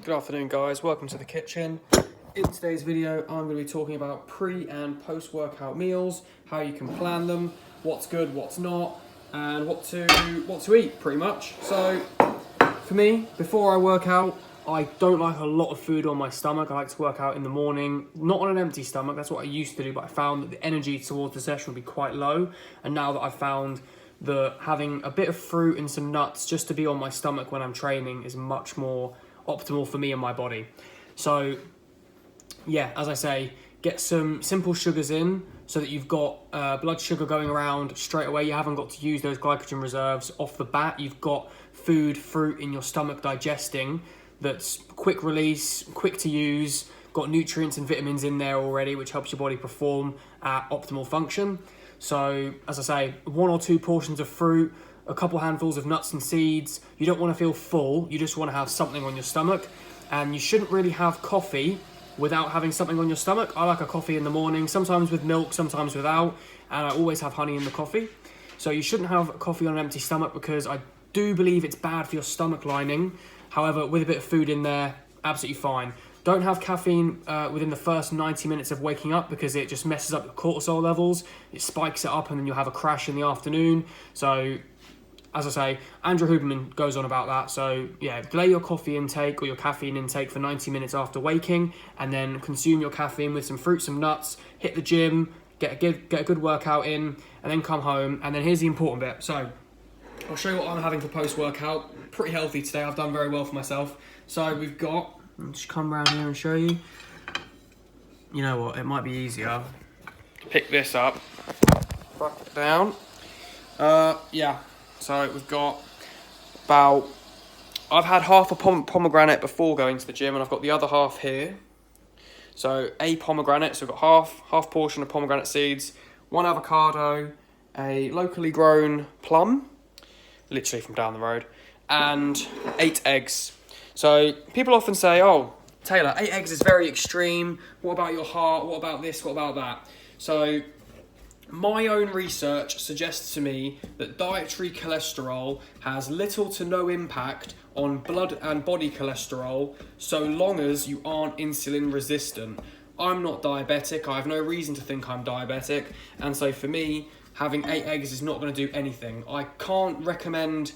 Good afternoon guys, welcome to the kitchen. In today's video I'm going to be talking about pre and post workout meals, how you can plan them, what's good, what's not, and what to eat pretty much. So for me, before I work out, I don't like a lot of food on my stomach. I like to work out in the morning, not on an empty stomach, that's what I used to do, but I found that the energy towards the session would be quite low. And now that I've found that having a bit of fruit and some nuts just to be on my stomach when I'm training is much more optimal for me and my body. So yeah, as I say, get some simple sugars in so that you've got blood sugar going around straight away. You haven't got to use those glycogen reserves off the bat. You've got fruit in your stomach digesting that's quick release, quick to use, got nutrients and vitamins in there already, which helps your body perform at optimal function. So as I say, 1 or 2 portions of fruit, a couple handfuls of nuts and seeds. You don't want to feel full, you just want to have something on your stomach. And you shouldn't really have coffee without having something on your stomach. I like a coffee in the morning, sometimes with milk, sometimes without, and I always have honey in the coffee. So you shouldn't have coffee on an empty stomach because I do believe it's bad for your stomach lining. However, with a bit of food in there, absolutely fine. Don't have caffeine within the first 90 minutes of waking up because it just messes up your cortisol levels. It spikes it up and then you'll have a crash in the afternoon. So as I say, Andrew Huberman goes on about that. So yeah, delay your coffee intake or your caffeine intake for 90 minutes after waking, and then consume your caffeine with some fruit, some nuts, hit the gym, get a good workout in, and then come home. And then here's the important bit. So I'll show you what I'm having for post-workout. Pretty healthy today. I've done very well for myself. So we've got, I'll just come around here and show you. You know what, it might be easier. Pick this up, back it down. Yeah. So we've got about, I've had half a pomegranate before going to the gym, and I've got the other half here. So a pomegranate, so we've got half portion of pomegranate seeds, 1 avocado, a locally grown plum, literally from down the road, and 8 eggs. So people often say, oh, Taylor, 8 eggs is very extreme. What about your heart? What about this? What about that? So my own research suggests to me that dietary cholesterol has little to no impact on blood and body cholesterol so long as you aren't insulin resistant. I'm not diabetic, I have no reason to think I'm diabetic, and so for me, having 8 eggs is not going to do anything. I can't recommend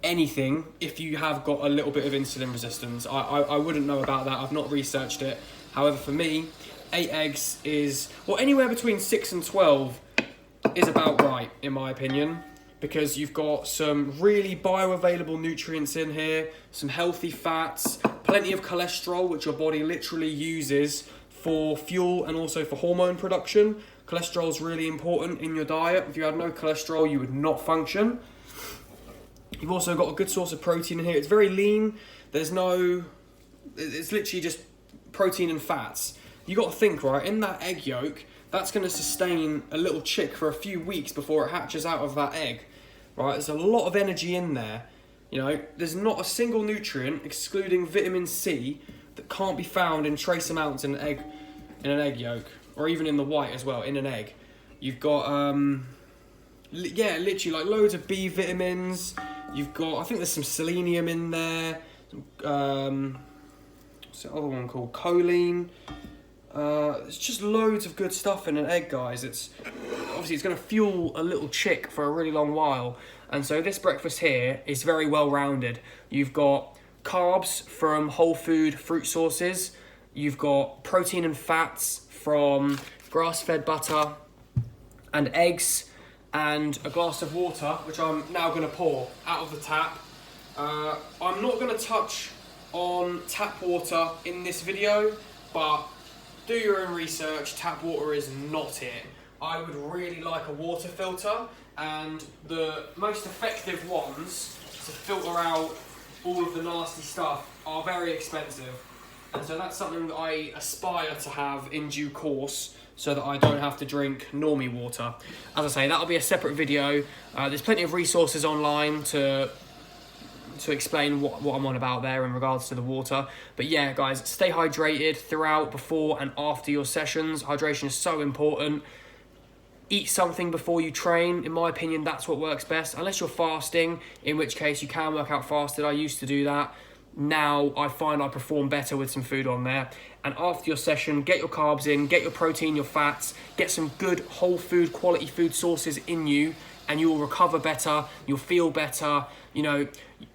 anything if you have got a little bit of insulin resistance. I wouldn't know about that, I've not researched it. However, for me, 8 eggs is, well, anywhere between 6 and 12 is about right, in my opinion, because you've got some really bioavailable nutrients in here, some healthy fats, plenty of cholesterol, which your body literally uses for fuel and also for hormone production. Cholesterol is really important in your diet. If you had no cholesterol, you would not function. You've also got a good source of protein in here. It's very lean. It's literally just protein and fats. You got to think, right, in that egg yolk, that's going to sustain a little chick for a few weeks before it hatches out of that egg, right? There's a lot of energy in there. You know, there's not a single nutrient, excluding vitamin C, that can't be found in trace amounts in an egg yolk, or even in the white as well, in an egg. You've got, literally like loads of B vitamins. You've got, I think there's some selenium in there. What's the other one called? Choline. It's just loads of good stuff in an egg, guys. It's obviously it's going to fuel a little chick for a really long while, and so this breakfast here is very well rounded. You've got carbs from whole food fruit sources. You've got protein and fats from grass-fed butter and eggs, and a glass of water, which I'm now going to pour out of the tap. I'm not going to touch on tap water in this video, but do your own research. Tap water is not it. I would really like a water filter, and the most effective ones to filter out all of the nasty stuff are very expensive. And so that's something that I aspire to have in due course, so that I don't have to drink normie water. As I say, that'll be a separate video. There's plenty of resources online to explain what I'm on about there in regards to the water. But yeah, guys, stay hydrated throughout, before and after your sessions. Hydration is so important. Eat something before you train. In my opinion, that's what works best. Unless you're fasting, in which case you can work out fasted. I used to do that. now I find I perform better with some food on there. And after your session, get your carbs in, get your protein, your fats, get some good whole food, quality food sources in you, and you will recover better, you'll feel better. You know,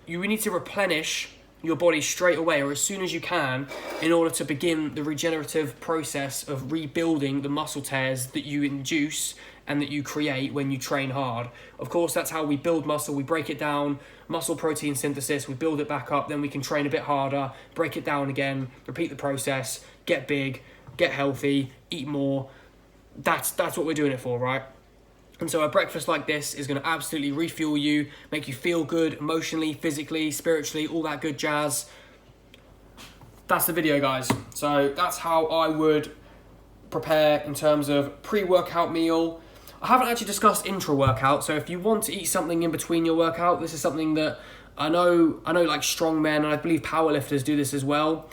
you need to replenish your body straight away or as soon as you can in order to begin the regenerative process of rebuilding the muscle tears that you induce and that you create when you train hard. Of course, that's how we build muscle. We break it down, muscle protein synthesis, we build it back up, then we can train a bit harder, break it down again, repeat the process, get big, get healthy, eat more. That's what we're doing it for, right? And so a breakfast like this is going to absolutely refuel you, make you feel good emotionally, physically, spiritually, all that good jazz. That's the video, guys. So that's how I would prepare in terms of pre-workout meal. I haven't actually discussed intra-workout, so if you want to eat something in between your workout, this is something that I know like strongmen, and I believe powerlifters do this as well.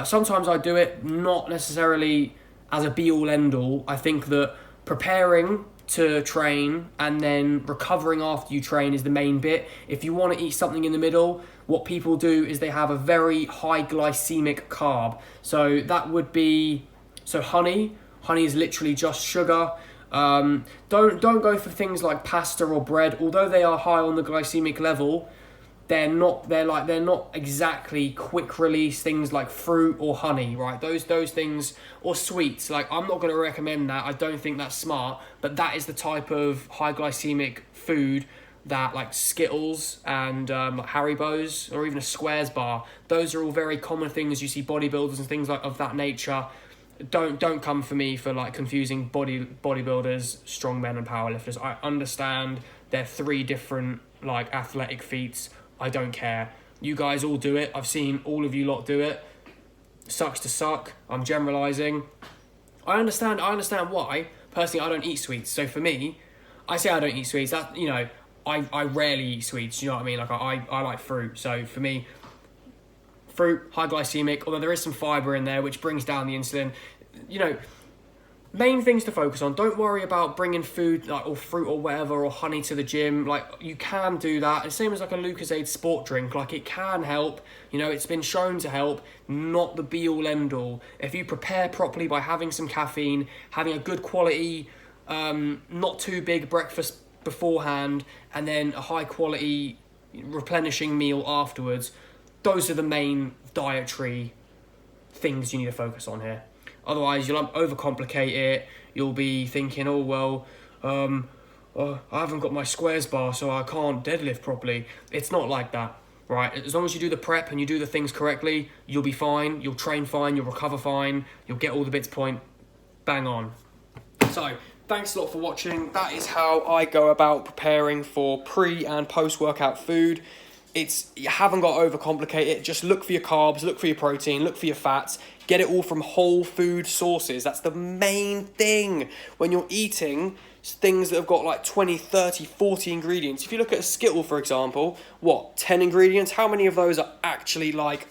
Sometimes I do it, not necessarily as a be-all, end-all. I think that preparing to train and then recovering after you train is the main bit. If you want to eat something in the middle, what people do is they have a very high glycemic carb. So that would be, honey is literally just sugar. Don't go for things like pasta or bread, although they are high on the glycemic level. They're not exactly quick release things like fruit or honey, right? Those things, or sweets. Like, I'm not going to recommend that. I don't think that's smart, but that is the type of high glycemic food that, like Skittles and Haribo's, or even a Squares bar, those are all very common things you see bodybuilders and things like of that nature. Don't come for me for like confusing bodybuilders, strongmen and powerlifters. I understand they're three different like athletic feats. I don't care. You guys all do it. I've seen all of you lot do it. Sucks to suck. I'm generalizing. I understand why. Personally, I don't eat sweets. So for me, I say I don't eat sweets. That, you know, I rarely eat sweets. You know what I mean? Like I like fruit. So for me, fruit, high glycemic, although there is some fiber in there, which brings down the insulin. You know, main things to focus on. Don't worry about bringing food like, or fruit or whatever, or honey to the gym. Like, you can do that. And same as like a Lucozade sport drink. Like, it can help. You know, it's been shown to help. Not the be-all, end-all. If you prepare properly by having some caffeine, having a good quality, not too big breakfast beforehand, and then a high quality replenishing meal afterwards, those are the main dietary things you need to focus on here. Otherwise, you'll overcomplicate it. You'll be thinking, oh, well, I haven't got my Squares bar, so I can't deadlift properly. It's not like that, right? As long as you do the prep and you do the things correctly, you'll be fine. You'll train fine. You'll recover fine. You'll get all the bits point. Bang on. So, thanks a lot for watching. That is how I go about preparing for pre- and post-workout food. You haven't got to overcomplicate it. Just look for your carbs, look for your protein, look for your fats. Get it all from whole food sources. That's the main thing when you're eating things that have got like 20, 30, 40 ingredients. If you look at a Skittle, for example, 10 ingredients? How many of those are actually like,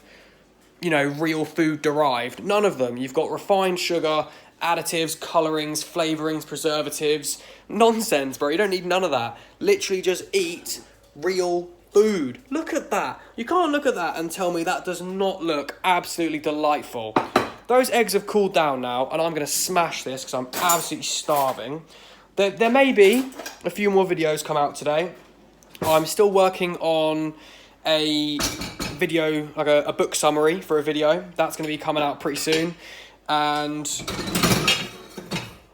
you know, real food derived? None of them. You've got refined sugar, additives, colorings, flavorings, preservatives. Nonsense, bro. You don't need none of that. Literally just eat real food. Look at that. You can't look at that and tell me that does not look absolutely delightful. Those eggs have cooled down now, and I'm going to smash this because I'm absolutely starving. There may be a few more videos come out today. I'm still working on a video, like a book summary for a video. That's going to be coming out pretty soon. And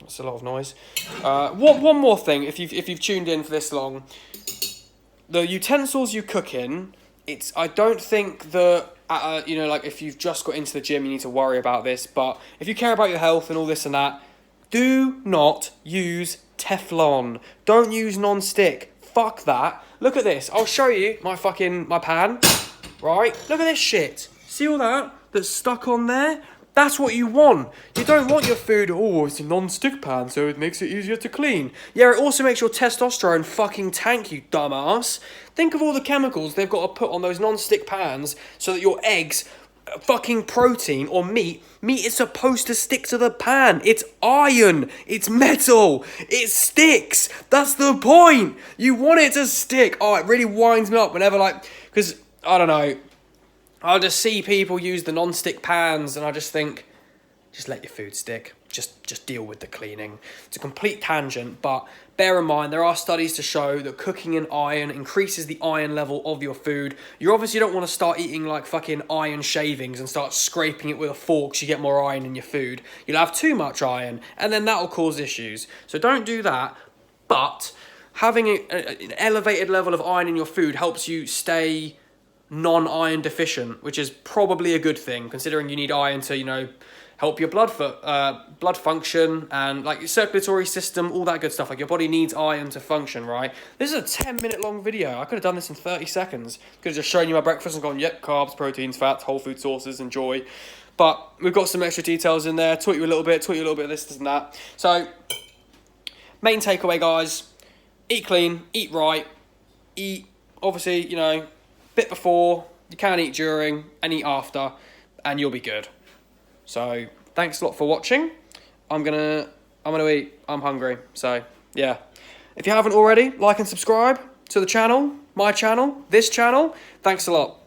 that's a lot of noise. One more thing, if you've tuned in for this long, the utensils you cook in, I don't think that, you know, like if you've just got into the gym, you need to worry about this. But if you care about your health and all this and that, do not use Teflon. Don't use non-stick. Fuck that. Look at this. I'll show you my pan. Right? Look at this shit. See all that that's stuck on there? That's what you want. You don't want your food, oh, it's a non-stick pan, so it makes it easier to clean. Yeah, it also makes your testosterone fucking tank, you dumbass. Think of all the chemicals they've got to put on those non-stick pans so that your eggs, fucking protein or meat is supposed to stick to the pan. It's iron. It's metal. It sticks. That's the point. You want it to stick. Oh, it really winds me up whenever, like, because, I don't know, I just see people use the non-stick pans, and I just think, just let your food stick. Just deal with the cleaning. It's a complete tangent, but bear in mind, there are studies to show that cooking in iron increases the iron level of your food. You obviously don't want to start eating like fucking iron shavings and start scraping it with a fork so you get more iron in your food. You'll have too much iron, and then that'll cause issues. So don't do that, but having an elevated level of iron in your food helps you stay non-iron deficient, which is probably a good thing, considering you need iron to, you know, help your blood function and like your circulatory system, all that good stuff. Like your body needs iron to function, right? This is a 10-minute long video. I could have done this in 30 seconds. Could have just shown you my breakfast and gone, yep, carbs, proteins, fats, whole food sources, enjoy. But we've got some extra details in there. Taught you a little bit of this and that. So, main takeaway, guys, eat clean, eat right, eat, obviously, you know, bit before, you can eat during, and eat after, and you'll be good. So, thanks a lot for watching. I'm gonna eat. I'm hungry. So, yeah. If you haven't already, like and subscribe to the channel, my channel, this channel. Thanks a lot.